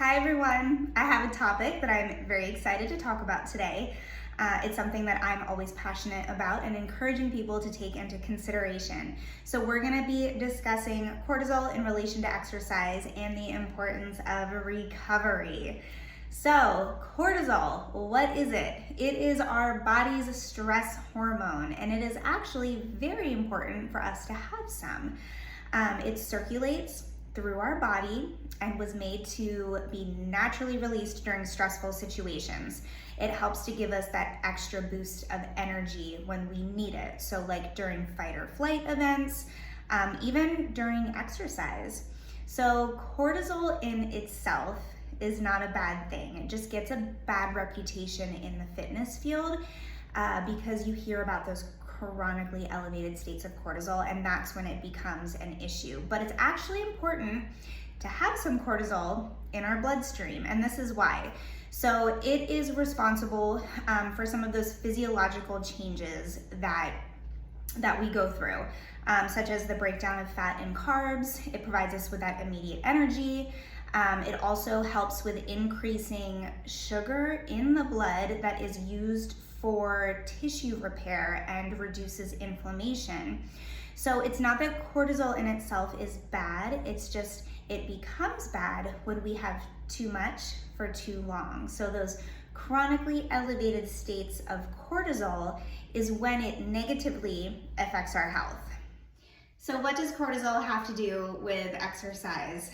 Hi everyone, I have a topic that I'm very excited to talk about today. It's something that I'm always passionate about and encouraging people to take into consideration. So we're gonna be discussing cortisol in relation to exercise and the importance of recovery. So cortisol, what is it? It is our body's stress hormone, and it is actually very important for us to have some. It circulates through our body and was made to be naturally released during stressful situations. It helps to give us that extra boost of energy when we need it. So like during fight or flight events, even during exercise. So cortisol in itself is not a bad thing. It just gets a bad reputation in the fitness field because you hear about those chronically elevated states of cortisol, and that's when it becomes an issue. But it's actually important to have some cortisol in our bloodstream, and this is why. So it is responsible for some of those physiological changes that we go through, such as the breakdown of fat and carbs. It provides us with that immediate energy. It also helps with increasing sugar in the blood that is used for tissue repair and reduces inflammation. So it's not that cortisol in itself is bad, it's just it becomes bad when we have too much for too long. So those chronically elevated states of cortisol is when it negatively affects our health. So what does cortisol have to do with exercise?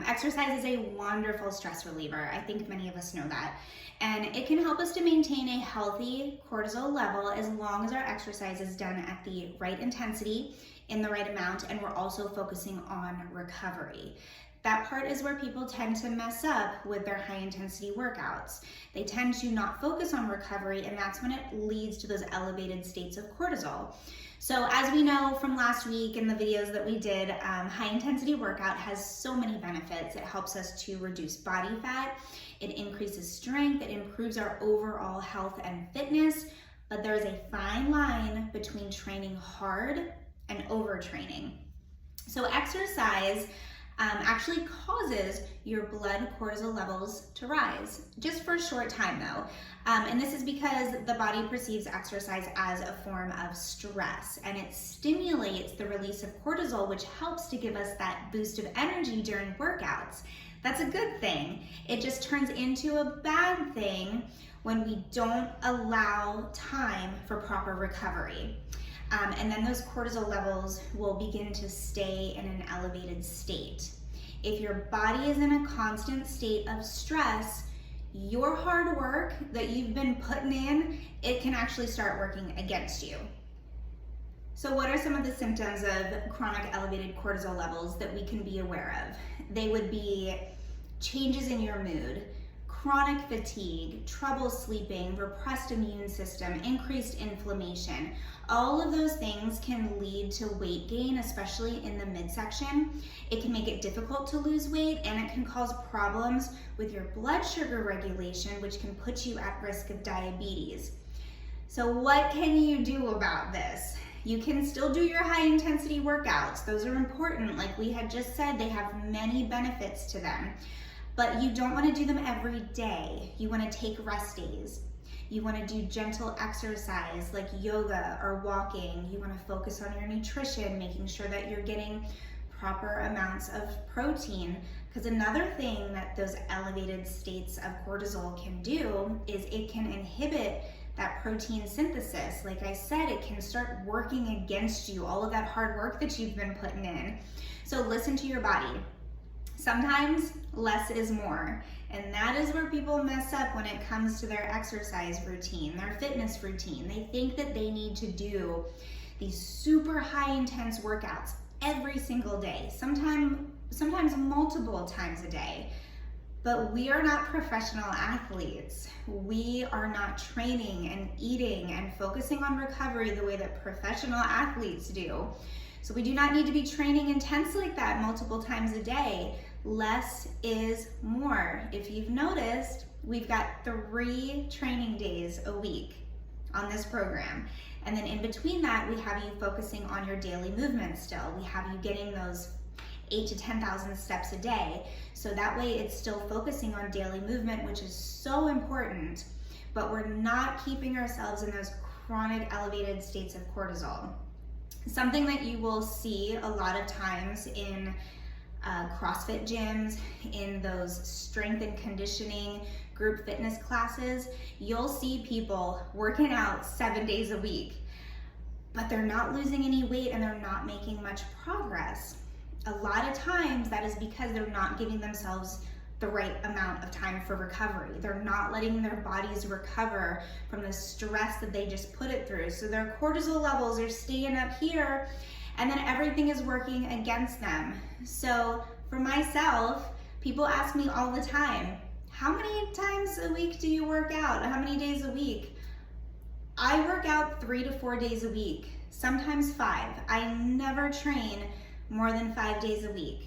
Exercise is a wonderful stress reliever. I think many of us know that. And it can help us to maintain a healthy cortisol level as long as our exercise is done at the right intensity, in the right amount, and we're also focusing on recovery. That part is where people tend to mess up with their high intensity workouts. They tend to not focus on recovery, and that's when it leads to those elevated states of cortisol. So as we know from last week in the videos that we did, high intensity workout has so many benefits. It helps us to reduce body fat, it increases strength, it improves our overall health and fitness, but there is a fine line between training hard and overtraining. So exercise actually causes your blood cortisol levels to rise, just for a short time though. And this is because the body perceives exercise as a form of stress, and it stimulates the release of cortisol, which helps to give us that boost of energy during workouts. That's a good thing. It just turns into a bad thing when we don't allow time for proper recovery. And then those cortisol levels will begin to stay in an elevated state. If your body is in a constant state of stress, your hard work that you've been putting in, it can actually start working against you. So what are some of the symptoms of chronic elevated cortisol levels that we can be aware of? They would be changes in your mood, chronic fatigue, trouble sleeping, repressed immune system, increased inflammation. All of those things can lead to weight gain, especially in the midsection. It can make it difficult to lose weight, and it can cause problems with your blood sugar regulation, which can put you at risk of diabetes. So what can you do about this? You can still do your high intensity workouts. Those are important. Like we had just said, they have many benefits to them. But you don't want to do them every day. You want to take rest days. You want to do gentle exercise like yoga or walking. You want to focus on your nutrition, making sure that you're getting proper amounts of protein. Because another thing that those elevated states of cortisol can do is it can inhibit that protein synthesis. Like I said, it can start working against you, all of that hard work that you've been putting in. So listen to your body. Sometimes less is more, and that is where people mess up when it comes to their exercise routine, their fitness routine. They think that they need to do these super high intense workouts every single day, sometimes multiple times a day. But we are not professional athletes. We are not training and eating and focusing on recovery the way that professional athletes do. So we do not need to be training intense like that multiple times a day. Less is more. If you've noticed, we've got 3 training days a week on this program. And then in between that, we have you focusing on your daily movement still. We have you getting those 8 to 10,000 steps a day. So that way it's still focusing on daily movement, which is so important, but we're not keeping ourselves in those chronic elevated states of cortisol. Something that you will see a lot of times in CrossFit gyms, in those strength and conditioning group fitness classes, you'll see people working out 7 days a week, but they're not losing any weight and they're not making much progress. A lot of times that is because they're not giving themselves the right amount of time for recovery. They're not letting their bodies recover from the stress that they just put it through. So their cortisol levels are staying up here, and then everything is working against them. So for myself, people ask me all the time, how many times a week do you work out? How many days a week? I work out 3 to 4 days a week, sometimes 5. I never train more than 5 days a week.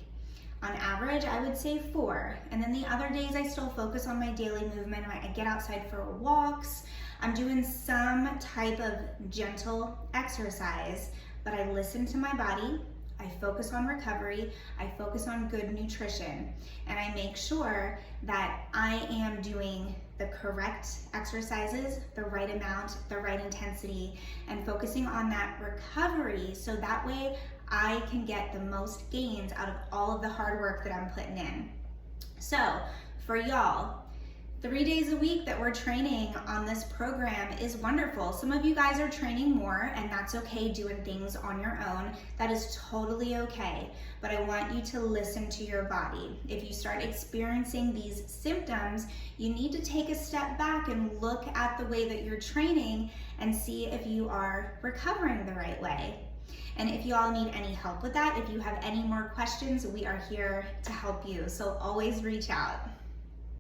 On average, I would say 4. And then the other days I still focus on my daily movement. I get outside for walks. I'm doing some type of gentle exercise, but I listen to my body. I focus on recovery, I focus on good nutrition, and I make sure that I am doing the correct exercises, the right amount, the right intensity, and focusing on that recovery so that way I can get the most gains out of all of the hard work that I'm putting in. So for y'all, 3 days a week that we're training on this program is wonderful. Some of you guys are training more, and that's okay, doing things on your own. That is totally okay. But I want you to listen to your body. If you start experiencing these symptoms, you need to take a step back and look at the way that you're training and see if you are recovering the right way. And if you all need any help with that, if you have any more questions, we are here to help you. So always reach out.